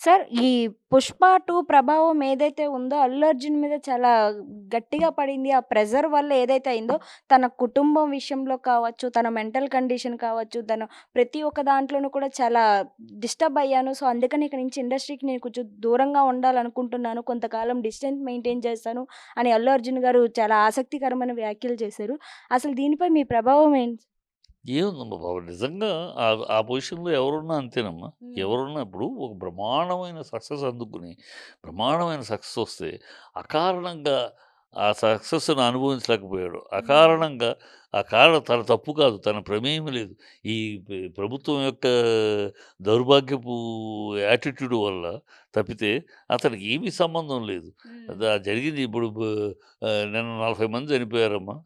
Sir ఈ 'పుష్ప 2' ప్రభావం ఏదైతే ఉందో 'అల్లు అర్జున్' మీద చాలా గట్టిగా పడింది. ఆ ప్రెషర్ వల్ల ఏదైతే అయిందో తన కుటుంబం విషయంలో కావచ్చు, తన మెంటల్ కండిషన్ కావచ్చు, తను ప్రతి ఒక్క దాంట్లోనూ కూడా చాలా డిస్టర్బ్ అయ్యాను. సో, అందుకని ఇక నుంచి ఇండస్ట్రీకి నేను కొంచెం దూరంగా ఉండాలనుకుంటున్నాను. కొంతకాలం డిస్టెన్స్ మెయింటైన్ చేస్తాను అని 'అల్లు అర్జున్' గారు చాలా ఆసక్తికరమైన వ్యాఖ్యలు చేశారు. అసలు దీనిపై మీ ప్రభావం ఏంటి? ఏముందమ్మా బాబు నిజంగా ఆ పొజిషన్‌లో ఎవరున్నా అంతేనమ్మా. హ్మ్. ఎవరున్నా ఇప్పుడు ఒక బ్రహ్మాండమైన సక్సెస్ అందుకుని, బ్రహ్మాండమైన సక్సెస్ వస్తే అకారణంగా ఆ సక్సెస్‌ని అనుభవించలేకపోయాడు. హ్మ్. అకారణంగా ఆ కారణం తన తప్పు కాదు. తన ప్రమేయం లేదు. ఈ ప్రభుత్వం యొక్క దౌర్భాగ్యపు యాటిట్యూడ్ వల్ల తప్పితే అతనికి ఏమీ సంబంధం లేదు. హ్మ్. జరిగింది ఇప్పుడు నిన్న 40 మంది చనిపోయారమ్మా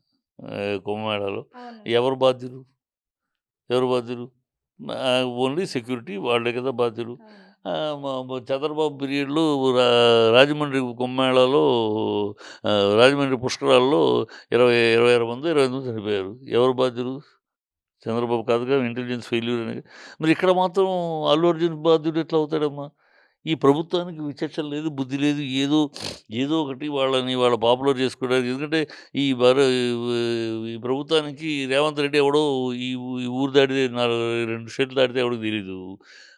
కుంభమేళాలో. అవును. ఎవరు బాధ్యులు? ఎవరు బాధ్యులు? ఓన్లీ సెక్యూరిటీ వాళ్ళే కదా బాధ్యులు. అవును. చంద్రబాబు పీరియడ్‌లో రాజమండ్రి కుంభమేళాలో రాజమండ్రి పుష్కరాల్లో 26 మందో, 25 మందో చనిపోయారు. ఎవరు బాధ్యులు? చంద్రబాబు కాదుగా ఇంటెలిజెన్స్ ఫెయిల్యూర్ అని. మరి ఇక్కడ మాత్రం అల్లు అర్జున్ బాధ్యుడు ఎట్లా అవుతాడమ్మా? ఈ ప్రభుత్వానికి విచక్షణ లేదు, బుద్ధి లేదు. ఏదో ఒకటి వాళ్ళ పాపులర్ చేసుకోవడానికి ఎందుకంటే ఈ బర ఈ ప్రభుత్వానికి రేవంత్ రెడ్డి ఎవడో ఈ ఊరు దాటితే 2 స్టేట్లు దాటితే ఎవడికి తెలీదు.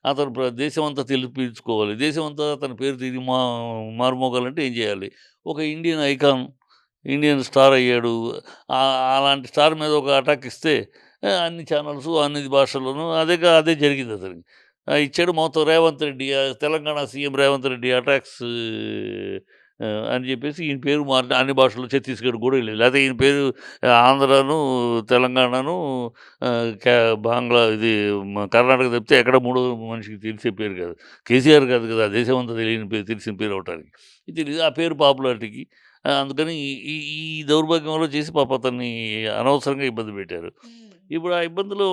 అతను దేశమంతా పిలుచుకోవాలి. దేశమంతా అతని పేరు మారుమోగాలంటే ఏం చేయాలి? ఒక ఇండియన్ ఐకాన్, ఇండియన్ స్టార్ అయ్యాడు. అలాంటి స్టార్ మీద ఒక అటాక్ ఇస్తే అన్ని ఛానల్సు, అన్ని భాషల్లోనూ అదే జరిగింది అతనికి. ఇచ్చాడు మొత్తం రేవంత్ రెడ్డి తెలంగాణ సీఎం రేవంత్ రెడ్డి అటాక్స్ అని చెప్పేసి ఈయన పేరు మార్చి అన్ని భాషల్లో ఛత్తీస్‌గఢ్ కూడా వెళ్ళేది. లేకపోతే ఈయన పేరు ఆంధ్రాను, తెలంగాణను క్యా బాంగ్లా ఇది కర్ణాటక తప్పితే ఎక్కడ మూడో మనిషికి తెలిసే పేరు కాదు. కేసీఆర్ కాదు కదా! దేశమంతా తెలియని పేరు తెలిసిన పేరు అవ్వటానికి. ఇది తెలీదు. ఆ పేరు పాపులారిటీకి అందుకని ఈ ఈ ఈ దౌర్భాగ్యంలో చేసి పాపం అతన్ని అనవసరంగా ఇబ్బంది పెట్టారు. హ్మ్. ఇప్పుడు ఆ ఇబ్బందిలో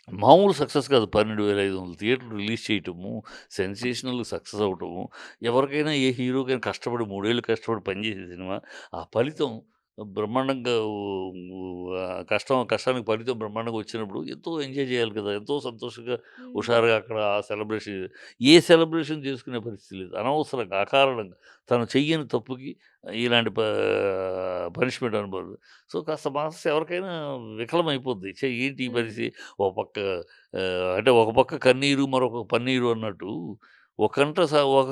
మామూలు సక్సెస్ కాదు. 12,500 థియేటర్లు రిలీజ్ చేయటము, సెన్సేషనల్ సక్సెస్ అవ్వటము, ఎవరికైనా ఏ హీరోకైనా కష్టపడి 3 ఏళ్ళు కష్టపడి పనిచేసే సినిమా, ఆ ఫలితం బ్రహ్మాండంగా కష్టానికి ఫలితం బ్రహ్మాండంగా వచ్చినప్పుడు ఎంతో ఎంజాయ్ చేయాలి కదా! ఎంతో సంతోషంగా, హ్మ్. హుషారుగా అక్కడ ఆ సెలబ్రేషన్ ఏ సెలబ్రేషన్ చేసుకునే పరిస్థితి లేదు. అనవసరంగా, అకారణంగా తను చెయ్యని తప్పుకి ఇలాంటి పనిష్మెంట్ అనుభవం. సో, కాస్త మనసు ఎవరికైనా వికలమైపోద్ది. ఏంటి ఈ హ్మ్. పరిస్థితి? ఒక పక్క అంటే ఒక పక్క కన్నీరు, మరొక పన్నీరు అన్నట్టు ఒక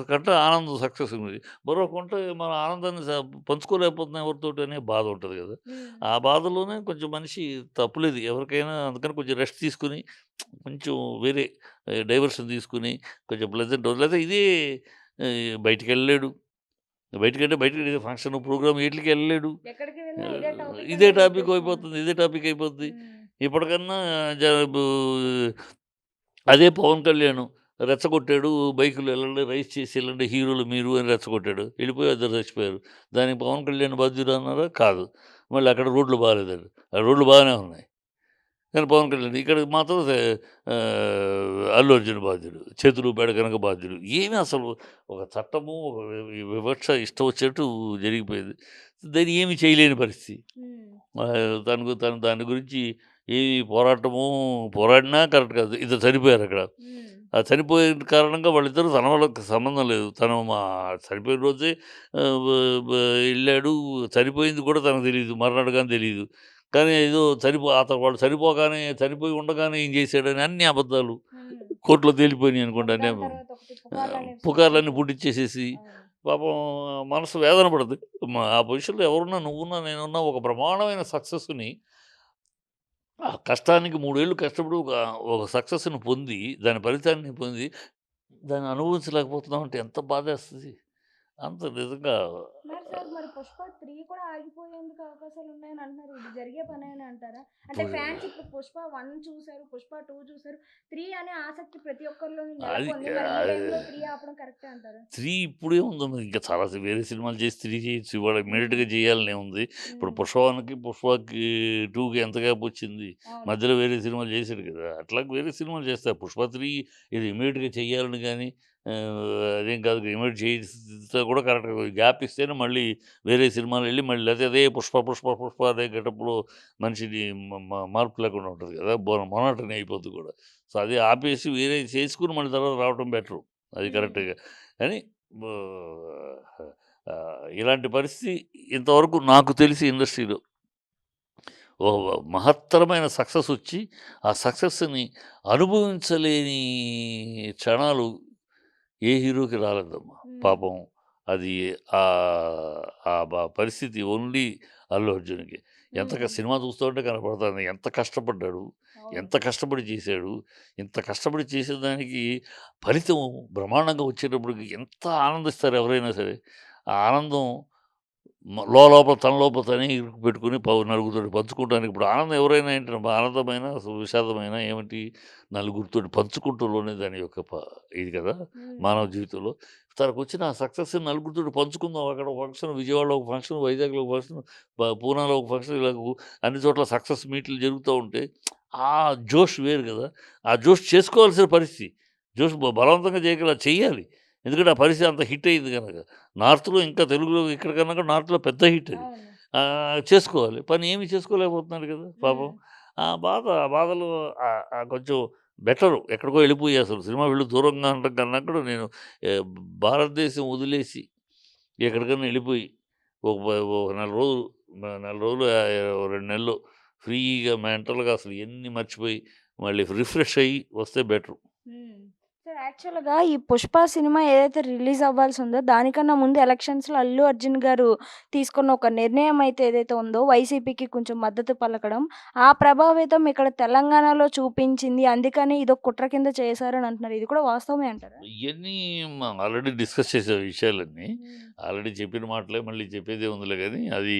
కంట ఆనందం సక్సెస్ ఉంది. మరో కంట మన ఆనందాన్ని పంచుకోలేకపోతున్నాం ఎవరితోటి అనే బాధ ఉంటది గదా! హ్మ్. ఆ బాధలోనే కొంచెం మనిషి తప్పులేదు ఎవరికైనా అందుకని కొంచెం రెస్ట్ తీసుకొని కొంచెం వేరే డైవర్షన్ తీసుకొని కొంచెం ప్లెజెంట్ లేతే ఇదే బయటికెళ్ళలేడు. బయటికి ఫంక్షన్, ప్రోగ్రామ్ ఈట్లికి ఎళ్ళలేడు. ఎక్కడికి వెళ్ళినా ఇదే టాపిక్ ఇదే అనేది టాపిక్ వచ్చేస్తుంది. అయిపోతుంది. ఇదే టాపిక్ అయిపోద్ది. హ్మ్. ఇప్పటికన్నా జ బు అదే పవన్ కళ్యాణ్ రెచ్చగొట్టాడు. బైకులో ఎళ్ళండి, రైస్ చేసి ఎళ్ళండి హీరోలు మీరు అని రెచ్చగొట్టాడు. ఎళ్ళిపోయి ఇద్దరు చచ్చిపోయారు. దానికి పవన్ కళ్యాణ్ బాధ్యుడా అన్నారా? కాదు. మళ్ళీ అక్కడ రోడ్లు బాలేదండి. రోడ్లు బాగానే ఉన్నాయి. కానీ పవన్ కళ్యాణ్ ఇక్కడికి మాత్రం అల్లు అర్జున్ బాధ్యుడు. చేతులు బెడకనక బాధ్యుడు. ఏమి అసలు ఒక చట్టము, ఒక వివక్ష ఇష్టం వచ్చినట్టు జరిగిపోయింది. దాన్ని ఏమి చేయలేని పరిస్థితి. హ్మ్. తను దాని గురించి ఏమి పోరాడినా కరెక్ట్ కాదు. ఇద్దరు చనిపోయారక్కడ. హ్మ్. ఆ చనిపోయిన కారణంగా వాళ్ళిద్దరూ తన వాళ్ళకి సంబంధం లేదు. తను చనిపోయిన రోజే ఆహ్, బ బ ఎళ్ళాడు. చనిపోయింది కూడా తనకు తెలీదు. మర్నాడు గాని తెలీదు. కానీ ఏదో వాళ్ళు చనిపోయి ఉండగానే ఏం చేశాడని అన్ని అబద్ధాలు. హ్మ్. కోర్ట్‌లో తేలిపోయినాయి అనుకోండి. ఒకదాని తర్వాత ఒకటి పుకార్లనేవి పుకార్లన్నీ సృష్టించారు. పుట్టిచ్చేసేసి అవును. పాపం మనసు వేదన పడద్ది. ఆ పొజిషన్‌లో ఎవరున్నా నువ్వున్నా, నేనున్నా ఒక బ్రహ్మాండమైన సక్సెస్‌ని ఆ కష్టానికి 3 ఏళ్ళు కష్టపడి ఒక సక్సెస్‌ని పొంది, దాని ఫలితాన్ని పొంది, దాన్ని అనుభవించలేకపోతున్నామంటే ఎంత బాధేస్తది. అంత నిజంగా మరి సార్ మరి 'పుష్ప 3' కూడా ఆగిపోయేందుకు అవకాశాలున్నాయని అంటున్నారు. ఇది జరిగే పనేనా అంటారా? అంటే ఇప్పుడు ఫ్యాన్స్ ఇప్పుడు 'పుష్ప 1' చూసారు, 'పుష్ప 2' చూసారు. 3 అనే ఆసక్తి ప్రతి ఒక్కరిలోని అది నెలకొంది. మరి ఈ అది టైంలో 3 ఆపడం కరెక్టే అంటారా? 3 ఇప్పుడేముందమ్మా ఇంకా చాలా వేరే సినిమాలు చేసి 3 చేయొచ్చు. ఇవాళ హ్మ్. ఇమ్మీడియేట్‌గా చేయాలనేముంది. ఇప్పుడు హ్మ్. 'పుష్పకి 2'కి ఎంత గ్యాప్ వచ్చింది. అవును. మధ్యలో వేరే సినిమాలు చేసాడు కదా! అట్లాగే వేరే సినిమాలు చేస్తారు. 'పుష్ప 3' ఇది ఇమ్మీడియేట్‌గా చేయాలని గాని అదేం కాదు. ఇమ్మీడియేట్ చేస్తే కూడా కరెక్ట్‌గా గ్యాప్ ఇస్తేనే మళ్ళీ వేరే సినిమాలెళ్ళి మళ్ళీ లేతే అదే 'పుష్ప' అదే గెటప్‌లో మనిషిని మ మ మార్పు లేకుండా ఉంటది కదా! మొనోటనీ అయిపోద్ది కూడా. సో, అది ఆపేసి వేరేయి చేసుకొని మళ్ళీ తర్వాత రావటం బెటరు. అది హ్మ్. కరెక్ట్‌గా. కానీ ఆహ్, ఇలాంటి పరిస్థితి ఇంతవరకు నాకు తెలిసి ఇండస్ట్రీలో ఓ మహత్తరమైన సక్సెసొచ్చి, ఆ సక్సెస్‌ని అనుభవించలేని క్షణాలు ఏ హీరోకి రాలేదమ్మా. హ్మ్. పాపం అది ఆ పరిస్థితి ఓన్లీ అల్లు అర్జున్‌కే. హ్మ్. సినిమా చూస్తుంటే కనపడతాంది. ఎంత కష్టపడ్డాడు, అవును. ఎంత కష్టపడి చేశాడు. ఇంత కష్టపడి చేసేదానికి ఫలితం బ్రహ్మాండంగా వచ్చేటప్పటికి ఎంత ఆనందిస్తారు ఎవరైనా సరే. ఆ ఆనందం లోలోపల తన లోపల తనే ఇరుకు పెట్టుకొని నలుగురితోటి పంచుకుంటానికి ఇప్పుడు ఆనందం ఎవరైనా ఏంటంటే ఆనందమైన, విషాదమైన ఏమిటి నలుగురితోటి పంచుకుంటూలోనే దాని యొక్క ఇది కదా! హ్మ్. మానవ జీవితంలో. తనకొచ్చిన ఆ సక్సెస్‌ని నలుగురితోటి పంచుకుందాం. అక్కడ ఒక ఫంక్షన్, విజయవాడలో ఒక ఫంక్షన్, వైజాగ్‌లో ఒక ఫంక్షన్, పూనాలో ఒక ఫంక్షన్ ఇలా అన్ని చోట్ల సక్సెస్ మీట్లు జరుగుతా ఉంటే ఆ జోష్ వేరు కదా! ఆ జోష్ చేసుకోవాల్సిన పరిస్థితి. జోష్ బలవంతంగా చెయ్యాలి. ఎందుకంటే ఆ పరిస్థితి అంత హిట్ అయింది గనక. నార్త్‌లో ఇంకా తెలుగులో ఇక్కడ కన్నా కూడా నార్త్‌లో పెద్ద హిట్ అది. అవును. చేసుకోవాలి. పని ఏమి చేసుకోలేకపోతున్నాడు కదా! పాపం. హ్మ్. ఆ బాధలో కొంచెం బెటరు. ఎక్కడికో ఎళ్ళిపోయి అసలు సినిమా ఫీల్డ్ దూరంగా ఉండడం కన్నా కూడా నేను ఆహ్, భారతదేశం వదిలేసి ఎక్కడికన్నా ఎళ్ళిపోయి ఒక నెల రోజులు, నెల రోజులు, 2 నెలలు ఫ్రీగా మెంటల్‌గా అసలు ఇయన్నీ మర్చిపోయి మళ్ళీ రిఫ్రెష్ అయ్యి వస్తే బెటరు. హ్మ్. సార్ యాక్చువల్‌గా ఈ 'పుష్ప' సినిమా ఏదైతే రిలీజ్ అవ్వాల్సుందో దానికన్నా ముందు ఎలక్షన్స్‌లో అల్లు అర్జున్ గారు తీసుకున్న ఒక నిర్ణయం అయితే ఏదైతే ఉందో వైసీపీకి కొంచెం మద్దతు పలకడం, ఆ ప్రభావితం ఇక్కడ తెలంగాణలో చూపించింది. అందుకని ఇదొక కుట్ర కింద చేశారని అంటున్నారు. ఇది కూడా వాస్తవమే అంటారా? ఇయన్నీ ఆల్రెడీ డిస్కస్ చేసే విషయాలన్నీ. హ్మ్. ఆల్రెడీ చెప్పిన మాటలే మళ్ళీ చెప్పేదేముందిలే గానీ, అది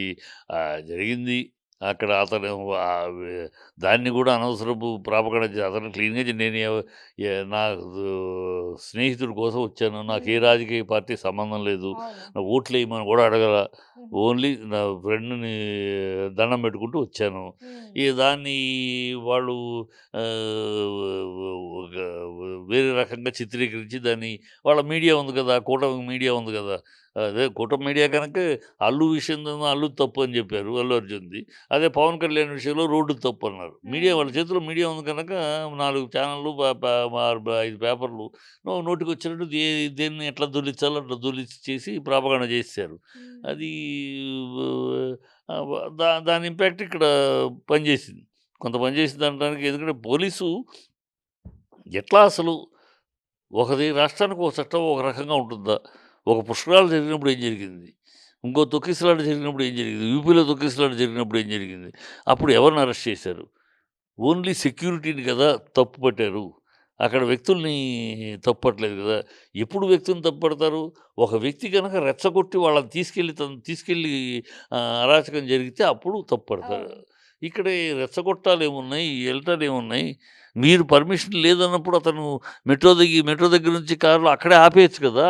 జరిగింది. అక్కడ అతను వె దాన్ని గూడా అనవసరపు ప్రాపగండ అతను క్లీన్‌గా నేను నాకు స్నేహితుడి కోసం వచ్చాను. నాకు ఏ హ్మ్. రాజకీయ పార్టీ సంబంధం లేదు. అవును. నాకు ఓట్లేయమని గూడా అడగల. హుహు. ఓన్లీ నా ఫ్రెండ్‌ని దండం పెట్టుకుంటూ వచ్చాను. హ్మ్. దాన్ని వాళ్ళు ఒక వేరే రకంగా చిత్రీకరించి దాన్ని వాళ్ళ మీడియా ఉంది కదా! కూటమి మీడియా ఉంది కదా! అదే కూటమి మీడియా కనుక అల్లు విషయంలోను అల్లు తప్పు అని చెప్పారు. అల్లు అర్జున్‌ది. అదే పవన్ కళ్యాణ్ విషయంలో రోడ్డు తప్పు అన్నారు. మీడియా హ్మ్. వాళ్ళ చేతిలో మీడియా ఉంది కనుక 4 ఛానెల్‌లు, ప ప మార్ 5 పేపర్‌లు నోటికొచ్చినట్టు దేన్ని ఎట్లా దొర్లించాలో అట్లా దొర్లించి చేసి ప్రాపగాండా చేసేసారు. హ్మ్. అది దాని ఇంపాక్ట్ ఇక్కడ పనిచేసింది. కొంత పనిచేసిందనడానికి ఎందుకంటే పోలీసు ఎట్లా అసలు రాష్ట్రానికి ఒక చట్టం ఒక రకంగా ఉంటుందా? ఒక పుష్కరాలు జరిగినప్పుడు ఏం జరిగింది? ఇంకో తొక్కిసలాట జరిగినప్పుడు ఏం జరిగింది? యూపీలో తొక్కిసలాట జరిగినప్పుడు ఏం జరిగింది? అప్పుడు ఎవరిని అరెస్ట్ చేశారు? ఓన్లీ సెక్యూరిటీని కదా తప్పు పట్టారు. అక్కడ వ్యక్తుల్ని తప్పు పట్టలేదు గదా! ఎప్పుడు వ్యక్తిని తప్పు పడతారు? ఒక వ్యక్తి గనక రెచ్చగొట్టి వాళ్ళని తీసుకెళ్ళి అరాచకం జరిగితే అప్పుడు తప్పు పడతారు. అవును. ఇక్కడ ఈ రెచ్చగొట్టాలేమున్నాయి? ఎళ్ళటాలేమున్నాయి? మీరు పర్మిషన్ లేదన్నప్పుడు అతను మెట్రో దగ్గర నుంచి కారులో అక్కడే ఆపేయొచ్చు కదా!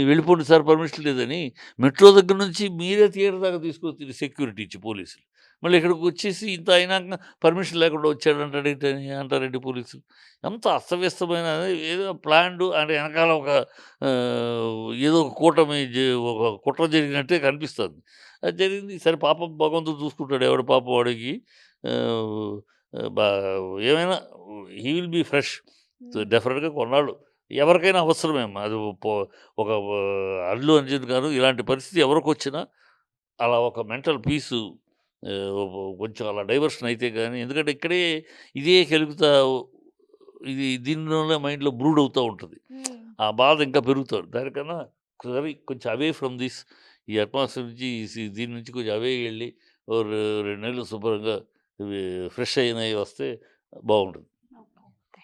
వెళ్ళిపోండి సార్ పర్మిషన్ లేదని. మెట్రో దగ్గర నుంచి మీరే థియేటర్ దాకా తీసుకొచ్చి సెక్యూరిటీ ఇచ్చి పోలీసులు. మళ్ళీ ఇక్కడికొచ్చేసి ఇంత అయినాక పర్మిషన్ లేకుండా వచ్చాడంటాడేంటని అంటారేంటి పోలీసులు. అంత అస్తవ్యస్తమైన ఏదో ప్లాన్డ్ అంటే ఎనకాల ఒక ఏదో ఒక కూటమి ఒక కుట్ర జరిగినట్టే కనిపిస్తుంది. అది జరిగింది. సరే పాపం భగవంతుడు చూసుకుంటాడు. ఎవడి పాపం వాడికి. ఆహ్, బా ఏమైనా హీ విల్ బీ ఫ్రెష్. హ్మ్. డెఫినిట్‌గా కొన్నాళ్ళు ఎవరికైనా అవసరమే అమ్మా. అది ఒక అల్లు అర్జున్ గారు ఇలాంటి పరిస్థితి ఎవరికొచ్చినా అలా ఒక మెంటల్ పీసు కొంచెం అలా డైవర్షన్ అయితే గాని ఎందుకంటే ఇక్కడే ఇదే కెలుకుతా దీనిలోనే మైండ్‌లో బ్రూడ్ అవుతా ఉంటది. హ్మ్. ఆ బాధ ఇంకా పెరుగుతాది. దానికన్నా ఒకసారి కొంచెం అవే ఫ్రమ్ దిస్ ఈ అట్మాస్ఫియర్ నుంచి దీని నుంచి కొంచెం అవే ఎళ్లి ఓ 2 నెలలు శుభ్రంగా ఇవి ఫ్రెష్ అయినయి వస్తే బావుంటుంది.